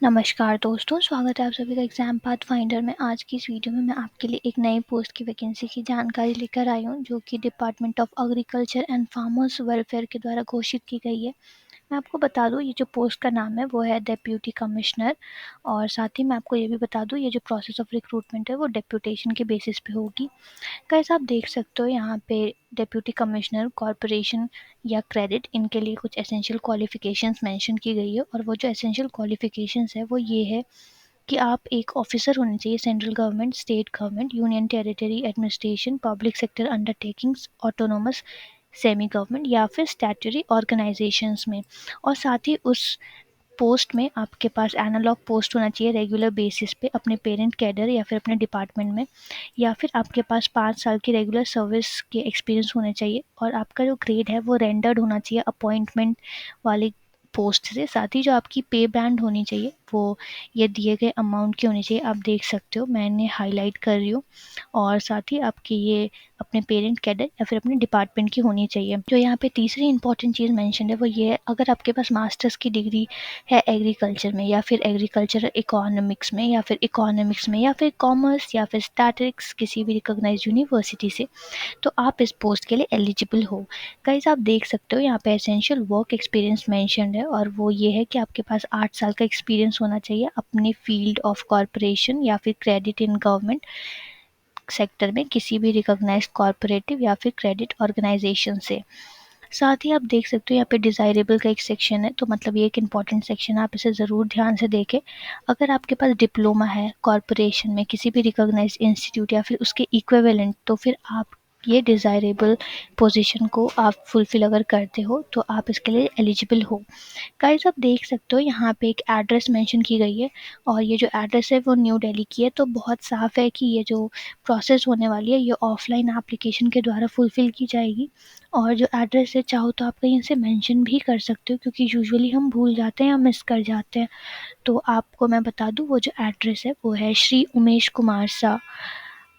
नमस्कार दोस्तों, स्वागत है आप सभी का एग्जाम पाथ फाइंडर में। आज की इस वीडियो में मैं आपके लिए एक नई पोस्ट की वैकेंसी की जानकारी लेकर आई हूँ, जो कि department of agriculture and farmers welfare के द्वारा घोषित की गई है। मैं आपको बता दूँ, ये जो पोस्ट का नाम है वो है डेप्यूटी कमिश्नर। और साथ ही मैं आपको ये भी बता दूँ, ये जो प्रोसेस ऑफ रिक्रूटमेंट है वो डेप्यूटेशन के बेसिस पे होगी। गाइस, आप देख सकते हो यहाँ पे डेप्यूटी कमिश्नर कॉरपोरेशन या क्रेडिट, इनके लिए कुछ एसेंशियल क्वालिफिकेशंस मेंशन की गई है। और वो जो एसेंशियल क्वालिफिकेशंस है वो ये है कि आप एक ऑफिसर होने चाहिए central government, state government, union territory administration, public sector undertakings, autonomous, semi government या फिर स्टैट्यूटरी ऑर्गेनाइजेशंस में। और साथ ही उस पोस्ट में आपके पास एनालॉग पोस्ट होना चाहिए रेगुलर बेसिस पे अपने पेरेंट कैडर या फिर अपने डिपार्टमेंट में, या फिर आपके पास 5 साल की रेगुलर सर्विस के एक्सपीरियंस होने चाहिए। और आपका जो ग्रेड है वो रेंडर्ड होना चाहिए अपॉइंटमेंट वाली पोस्ट से। साथ ही जो आपकी पे बैंड होनी चाहिए वो ये दिए गए अमाउंट की होनी चाहिए। आप देख सकते हो, मैंने हाईलाइट कर रही हूँ। और साथ ही आपकी ये अपने पेरेंट कैडर या फिर अपने डिपार्टमेंट की होनी चाहिए। जो यहाँ पे तीसरी इंपॉर्टेंट चीज़ मेंशन है वो ये है, अगर आपके पास मास्टर्स की डिग्री है एग्रीकल्चर में, या फिर एग्रीकल्चर इकोनॉमिक्स में, या फिर इकोनॉमिक्स में, या फिर कॉमर्स, या फिर स्टैटिक्स किसी भी रिकॉग्नाइज्ड यूनिवर्सिटी से, तो आप इस पोस्ट के लिए एलिजिबल हो। गाइस, आप देख सकते हो यहाँ पे एसेंशियल वर्क एक्सपीरियंस मेंशन्ड है, और वो ये है कि आपके पास 8 साल का एक्सपीरियंस होना चाहिए अपने फील्ड ऑफ कॉरपोरेशन या फिर क्रेडिट इन गवर्नमेंट सेक्टर में किसी भी रिकॉग्नाइज्ड कॉरपोरेटिव या फिर क्रेडिट ऑर्गेनाइजेशन से। साथ ही आप देख सकते हो यहाँ पे डिज़ायरेबल का एक सेक्शन है, तो मतलब ये एक इम्पॉर्टेंट सेक्शन है, आप इसे ज़रूर ध्यान से देखें। अगर आपके पास डिप्लोमा है कॉरपोरेशन में किसी भी रिकॉग्नाइज्ड इंस्टीट्यूट या फिर उसके इक्विवेलेंट, तो फिर आप ये डिज़ायरेबल पोजीशन को आप फुलफिल अगर करते हो तो आप इसके लिए एलिजिबल हो। गाइस, आप देख सकते हो यहाँ पे एक एड्रेस मेंशन की गई है, और ये जो एड्रेस है वो न्यू दिल्ली की है। तो बहुत साफ है कि ये जो प्रोसेस होने वाली है ये ऑफलाइन एप्लीकेशन के द्वारा फुलफिल की जाएगी। और जो एड्रेस है, चाहो तो आप कहीं से मेंशन भी कर सकते हो, क्योंकि यूजुअली हम भूल जाते हैं या मिस कर जाते हैं। तो आपको मैं बता दूं, वो जो एड्रेस है वो है Shri Umesh Kumar Shah,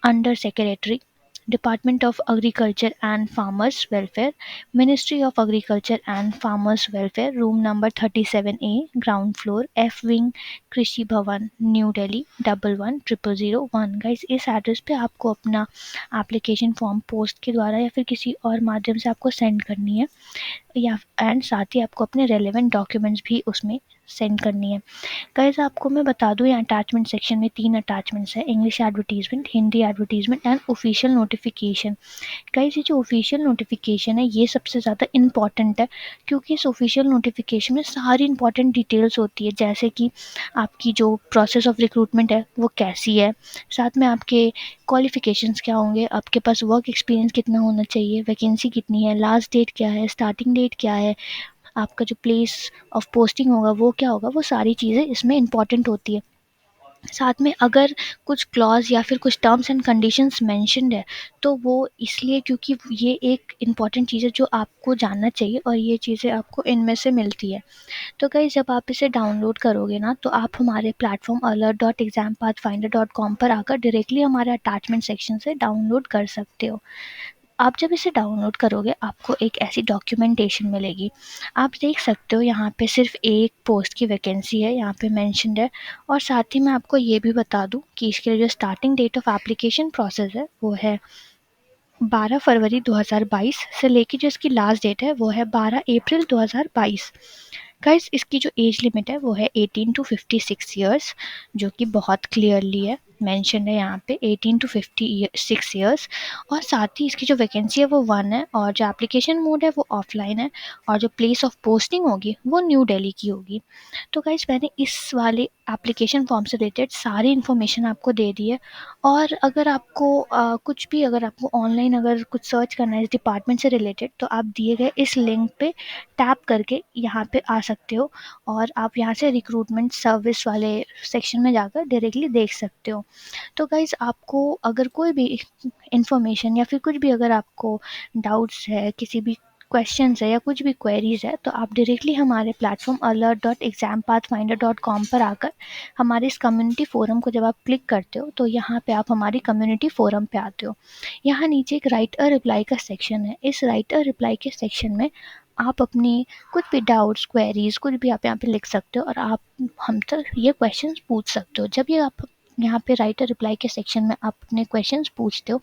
under secretary, department of agriculture and farmers welfare, ministry of agriculture and farmers welfare, room number 37A, ground floor, F wing, कृषि भवन, न्यू दिल्ली 111001। गाइस, इस एड्रेस पे आपको अपना एप्लीकेशन फॉर्म पोस्ट के द्वारा या फिर किसी और माध्यम से आपको सेंड करनी है, या एंड साथ ही आपको अपने रेलेवेंट डॉक्यूमेंट्स भी उसमें सेंड करनी है। गाइस, आपको मैं बता दूं, यहाँ अटैचमेंट सेक्शन में 3 अटैचमेंट्स है: English advertisement, Hindi advertisement and official notification. Guys, ये जो ऑफिशियल नोटिफिकेशन है ये सबसे ज़्यादा इंपॉर्टेंट है, क्योंकि इस ऑफिशियल नोटिफिकेशन में सारी इंपॉर्टेंट डिटेल्स होती है, जैसे कि आपकी जो प्रोसेस ऑफ रिक्रूटमेंट है वो कैसी है, साथ में आपके क्वालिफिकेशंस क्या होंगे, आपके पास वर्क एक्सपीरियंस कितना होना चाहिए, वैकेंसी कितनी है, लास्ट डेट क्या है, स्टार्टिंग डेट क्या है, आपका जो प्लेस ऑफ पोस्टिंग होगा वो क्या होगा, वो सारी चीज़ें इसमें इंपॉर्टेंट होती है। साथ में अगर कुछ क्लॉज या फिर कुछ टर्म्स एंड कंडीशंस मेंशन्ड है, तो वो इसलिए क्योंकि ये एक इम्पॉर्टेंट चीज़ है जो आपको जानना चाहिए, और ये चीज़ें आपको इनमें से मिलती है। तो गाइस, जब आप इसे डाउनलोड करोगे ना, तो आप हमारे प्लेटफॉर्म alert.exampathfinder.com पर आकर डायरेक्टली हमारे अटैचमेंट सेक्शन से डाउनलोड कर सकते हो। आप जब इसे डाउनलोड करोगे आपको एक ऐसी डॉक्यूमेंटेशन मिलेगी। आप देख सकते हो यहाँ पे सिर्फ एक पोस्ट की वैकेंसी है यहाँ पे मेंशन्ड है। और साथ ही मैं आपको ये भी बता दूँ कि इसके लिए जो starting date of application process है वो है 12 फरवरी 2022 से लेके जो इसकी लास्ट डेट है वो है 12 अप्रैल 2022। गाइस, इसकी जो एज लिमिट है वो है 18 टू 56 ईयर्स, जो कि बहुत क्लियरली है मेंशन है यहाँ पे 18 टू 56 ईयर्स। और साथ ही इसकी जो वैकेंसी है वो 1 है, और जो एप्लीकेशन मोड है वो ऑफलाइन है, और जो प्लेस ऑफ पोस्टिंग होगी वो न्यू दिल्ली की होगी। तो गाइस, मैंने इस वाले एप्लीकेशन फॉर्म से रिलेटेड सारी इन्फॉर्मेशन आपको दे दी है। और अगर आपको कुछ भी, अगर आपको ऑनलाइन अगर कुछ सर्च करना है इस डिपार्टमेंट से रिलेटेड, तो आप दिए गए इस लिंक पे टैप करके यहाँ पे आ सकते हो, और आप यहाँ से रिक्रूटमेंट सर्विस वाले सेक्शन में जाकर डायरेक्टली देख सकते हो। तो गाइज़, आपको अगर कोई भी इन्फॉर्मेशन या फिर कुछ भी अगर आपको डाउट्स है, किसी भी क्वेश्चंस है या कुछ भी क्वेरीज है, तो आप डायरेक्टली हमारे प्लेटफॉर्म alert.exampathfinder.com पर आकर हमारे इस कम्युनिटी फोरम को जब आप क्लिक करते हो, तो यहाँ पे आप हमारी कम्युनिटी फोरम पे आते हो। यहाँ नीचे एक राइट अ रिप्लाई का सेक्शन है। इस राइट अ रिप्लाई के सेक्शन में आप अपनी कुछ भी डाउट्स, क्वेरीज कुछ भी आप यहाँ पे लिख सकते हो और आप हम तक ये क्वेश्चंस पूछ सकते हो। जब ये आप यहाँ पे राइट रिप्लाई के सेक्शन में आप अपने क्वेश्चंस पूछते हो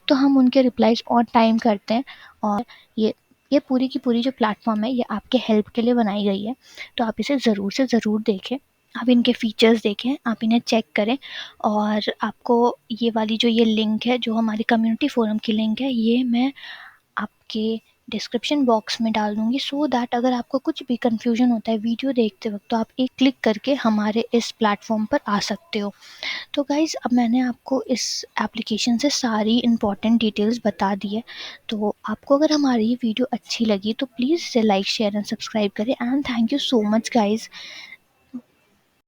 तो हम उनके रिप्लाईज ऑन टाइम करते हैं। और ये ये पूरी की पूरी जो प्लेटफॉर्म है ये आपके हेल्प के लिए बनाई गई है, तो आप इसे ज़रूर से ज़रूर देखें। आप इनके फीचर्स देखें, आप इन्हें चेक करें। और आपको ये वाली जो ये लिंक है, जो हमारी कम्युनिटी फोरम की लिंक है, ये मैं आपके डिस्क्रिप्शन बॉक्स में डाल दूँगी, सो दैट अगर आपको कुछ भी कन्फ्यूजन होता है वीडियो देखते वक्त तो आप एक क्लिक करके हमारे इस प्लेटफॉर्म पर आ सकते हो। तो गाइज़ अब मैंने आपको इस एप्लीकेशन से सारी इम्पॉर्टेंट डिटेल्स बता दी है। तो आपको अगर हमारी वीडियो अच्छी लगी तो प्लीज़ इसे लाइक, शेयर एंड सब्सक्राइब करें। And thank you so much guys.